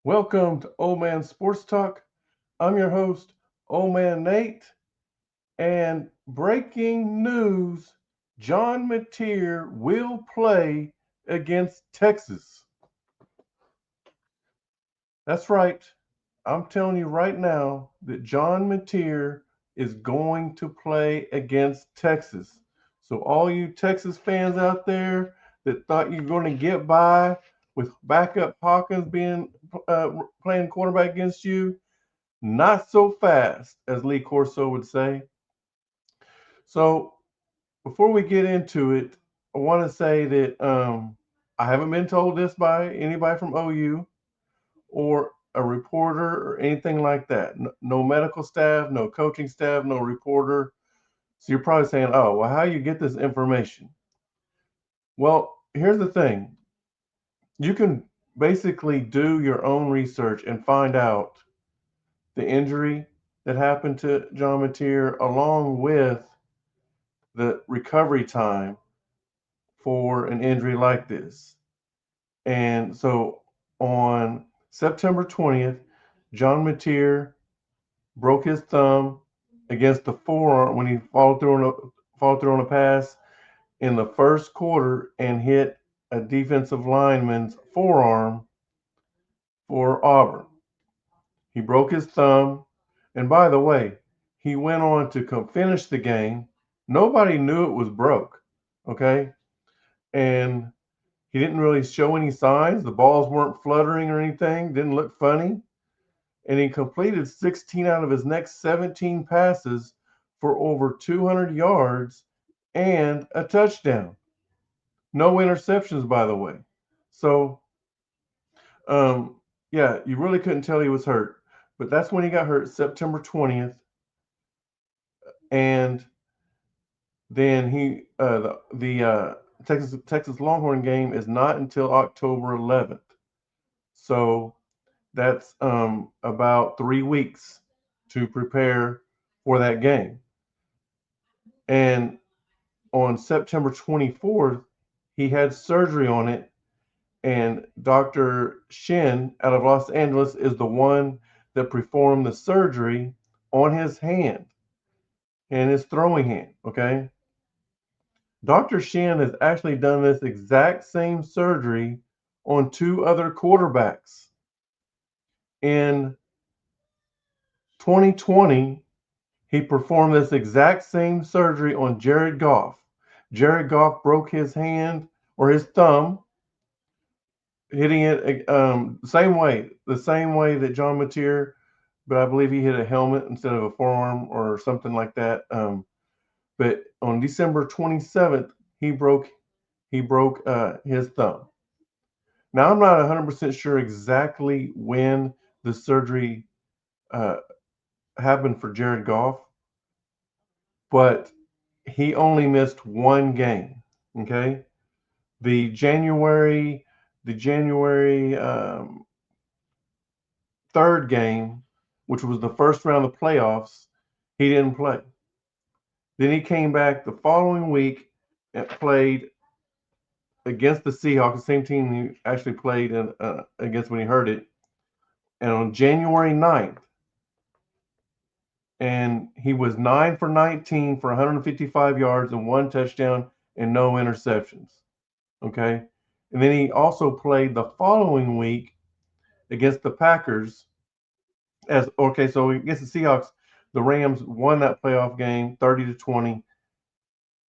Welcome to Old Man Sports Talk. I'm your host, Old Man Nate. And breaking news, John Mateer will play against Texas. That's right. I'm telling you right now that John Mateer is going to play against Texas. So all you Texas fans out there that thought you're going to get by with backup Hawkins being playing quarterback against you, not so fast, as Lee Corso would say. So before we get into it, I want to say that I haven't been told this by anybody from OU or a reporter or anything like that. No medical staff, no coaching staff, no reporter. So you're probably saying, oh, well, how you get this information? Well, here's the thing. You can basically do your own research and find out the injury that happened to John Mateer along with the recovery time for an injury like this. And so on September 20th, John Mateer broke his thumb against the forearm when he followed through on a pass in the first quarter and hit a defensive lineman's forearm for Auburn. He broke his thumb, and by the way, he went on to finish the game. Nobody knew it was broke, okay? And he didn't really show any signs. The balls weren't fluttering or anything, didn't look funny. And he completed 16 out of his next 17 passes for over 200 yards and a touchdown. No interceptions, by the way. So, um, yeah, you really couldn't tell he was hurt. But that's when he got hurt, September 20th. And then the Texas Longhorn game is not until October 11th. So that's about 3 weeks to prepare for that game. And on September 24th, he had surgery on it. And Dr. Shin out of Los Angeles is the one that performed the surgery on his hand and his throwing hand. Okay. Dr. Shin has actually done this exact same surgery on two other quarterbacks. In 2020, he performed this exact same surgery on Jared Goff. Jared Goff broke his hand or his thumb, hitting it the same way that John Mateer, but I believe he hit a helmet instead of a forearm or something like that. But on December 27th, he broke his thumb. Now I'm not 100% sure exactly when the surgery uh, happened for Jared Goff, but he only missed one game. Okay, the January the January third game, which was the first round of playoffs, he didn't play. Then he came back the following week and played against the Seahawks, the same team he actually played against when he hurt it. And on January 9th, and he was 9 for 19 for 155 yards and one touchdown and no interceptions. Okay. And then he also played the following week against the Packers. So against the Seahawks, the Rams won that playoff game 30-20.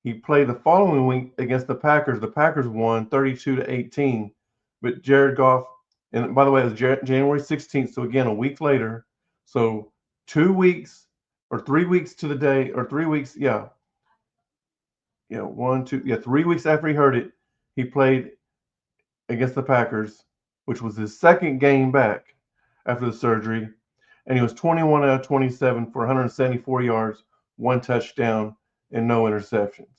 He played the following week against the Packers. The Packers won 32-18. But Jared Goff, and by the way, it was January 16th. So again, a week later. So 2 weeks or 3 weeks to the day, or 3 weeks, yeah. 3 weeks after he heard it, he played against the Packers, which was his second game back after the surgery. And he was 21 out of 27 for 174 yards, one touchdown, and no interceptions.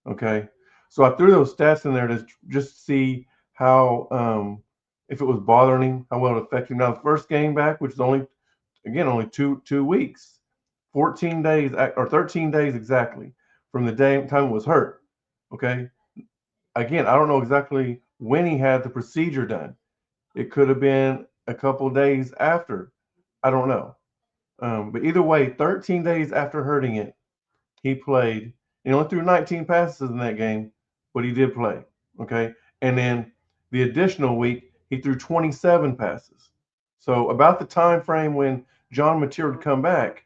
Okay. So I threw those stats in there to just see how, if it was bothering him, how well it affected him. Now, the first game back, which is only two weeks, 14 days or 13 days exactly from the time it was hurt. Okay. Again, I don't know exactly when he had the procedure done. It could have been a couple days after. I don't know. But either way, 13 days after hurting it, he played. He only threw 19 passes in that game, but he did play. Okay. And then the additional week, he threw 27 passes. So about the time frame when John Mateer would come back,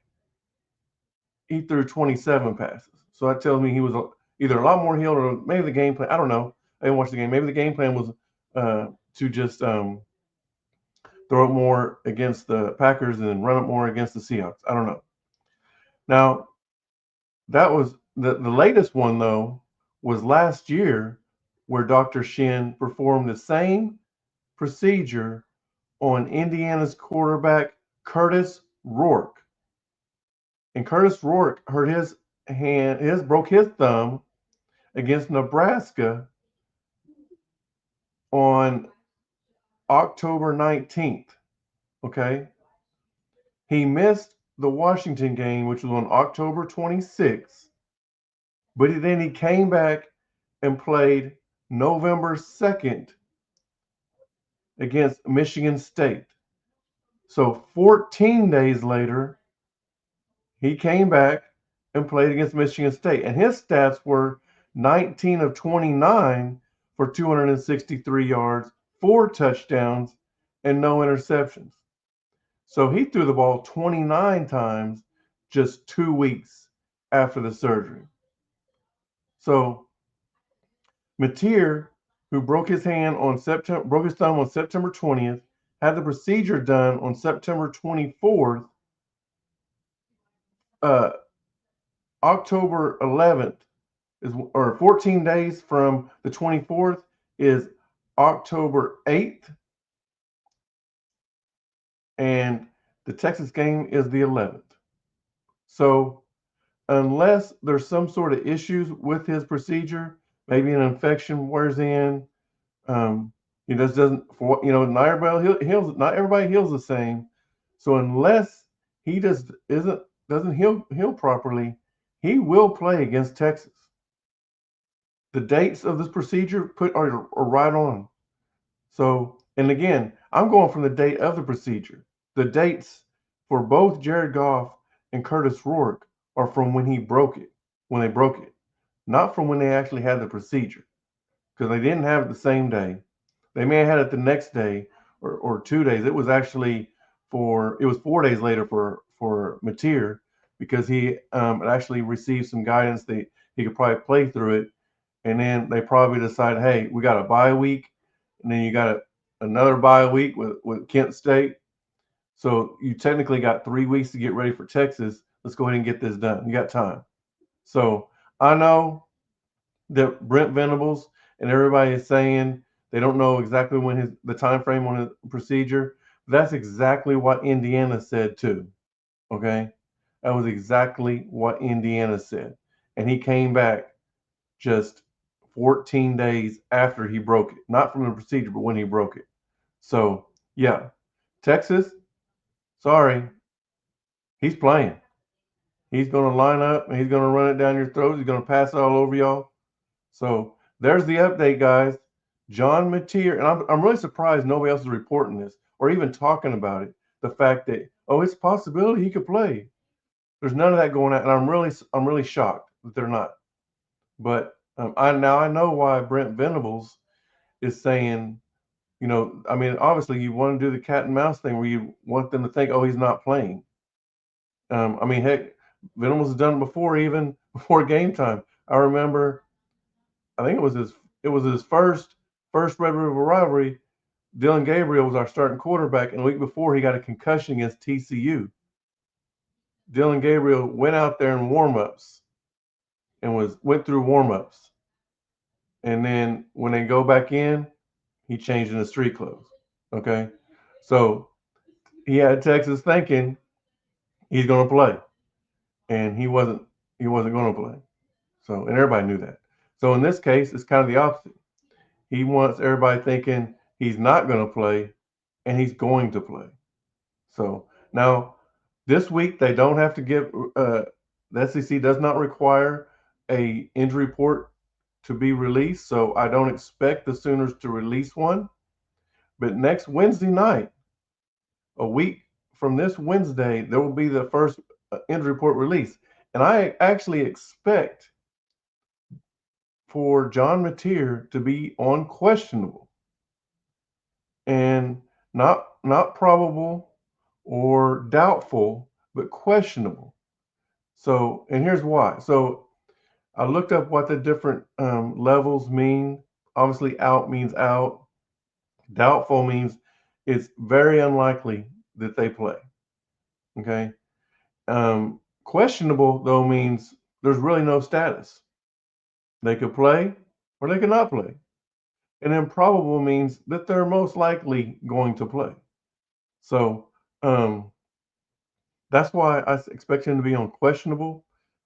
he threw 27 passes. So that tells me he was either a lot more healed or maybe the game plan. I don't know. I didn't watch the game. Maybe the game plan was to just throw it more against the Packers and run it more against the Seahawks. I don't know. Now, that was the latest one, though, was last year where Dr. Shin performed the same procedure on Indiana's quarterback, Curtis Rourke. And Curtis Rourke hurt his hand, broke his thumb against Nebraska on October 19th. Okay. He missed the Washington game, which was on October 26th, but then he came back and played November 2nd against Michigan State. So 14 days later, he came back and played against Michigan State. And his stats were 19 of 29 for 263 yards, 4 touchdowns, and no interceptions. So he threw the ball 29 times just 2 weeks after the surgery. So Mateer, who broke his thumb on September 20th, had the procedure done on September 24th. October 11th or 14 days from the 24th is October 8th, and the Texas game is the 11th. So unless there's some sort of issues with his procedure, maybe an infection wears in, he just doesn't, not everybody heals the same. So unless he just doesn't heal properly, he will play against Texas. The dates of this procedure are right on. So, and again, I'm going from the date of the procedure. The dates for both Jared Goff and Curtis Rourke are from when they broke it, not from when they actually had the procedure, because they didn't have it the same day. They may have had it the next day or 2 days. It was 4 days later for Mateer, because he actually received some guidance that he could probably play through it. And then they probably decided, hey, we got a bye week, and then you got another bye week with Kent State. So you technically got 3 weeks to get ready for Texas. Let's go ahead and get this done. You got time. So I know that Brent Venables and everybody is saying they don't know exactly when the time frame on his procedure. That's exactly what Indiana said too. Okay, that was exactly what Indiana said, and he came back just 14 days after he broke it, not from the procedure, but when he broke it. So yeah, Texas, sorry, he's playing. He's going to line up and he's going to run it down your throat. He's going to pass it all over y'all. So there's the update, guys. John Mateer, and I'm really surprised nobody else is reporting this or even talking about it. The fact that, oh, it's a possibility he could play. There's none of that going on, and I'm really shocked that they're not. But I know why Brent Venables is saying, obviously you want to do the cat and mouse thing where you want them to think, oh, he's not playing. Heck, Venables has done it before, even before game time. I remember, I think it was his first Red River rivalry. Dillon Gabriel was our starting quarterback, and the week before he got a concussion against TCU. Dillon Gabriel went out there in warm-ups and went through warm-ups. And then when they go back in, he changed into street clothes. Okay? So he had Texas thinking he's going to play. And he wasn't going to play. So, and everybody knew that. So in this case, it's kind of the opposite. He wants everybody thinking he's not going to play, and he's going to play. So now this week they don't have to give. The SEC does not require a injury report to be released, so I don't expect the Sooners to release one. But next Wednesday night, a week from this Wednesday, there will be the first injury report release. And I actually expect for John Mateer to be on questionable and not probable or doubtful, but questionable. So, and here's why. So I looked up what the different levels mean. Obviously, out means out. Doubtful means it's very unlikely that they play. Okay. Questionable though means there's really no status. They could play or they could not play. And improbable means that they're most likely going to play. So um, that's why I expect him to be on questionable.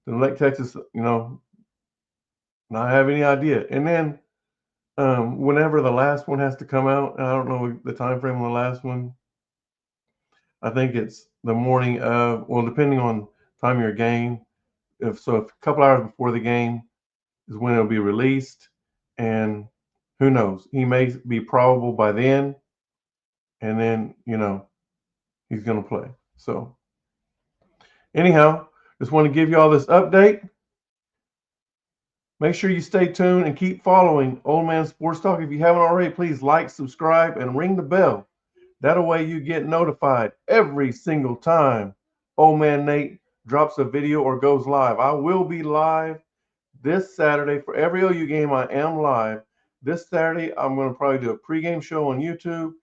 To Lake Texas, not have any idea. And then whenever the last one has to come out, and I don't know the time frame on the last one. I think it's the morning of, well, depending on time of your game. If a couple hours before the game is when it'll be released, and who knows, he may be probable by then, and then he's going to play. So anyhow, just want to give you all this update. Make sure you stay tuned and keep following Old Man Sports Talk. If you haven't already, please like, subscribe, and ring the bell. That way you get notified every single time Old Man Nate drops a video or goes live. I will be live this Saturday for every OU game. I am live. This Saturday, I'm going to probably do a pregame show on YouTube.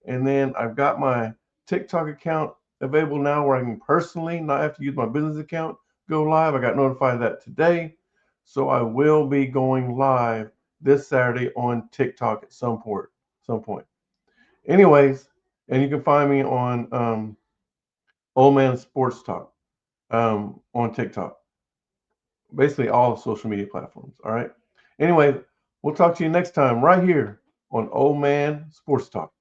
And then I've got my TikTok account available now where I can personally, not have to use my business account, go live. I got notified of that today. So I will be going live this Saturday on TikTok at some point. Anyways, and you can find me on Old Man Sports Talk on TikTok. Basically all the social media platforms. All right. Anyway, we'll talk to you next time right here on Old Man Sports Talk.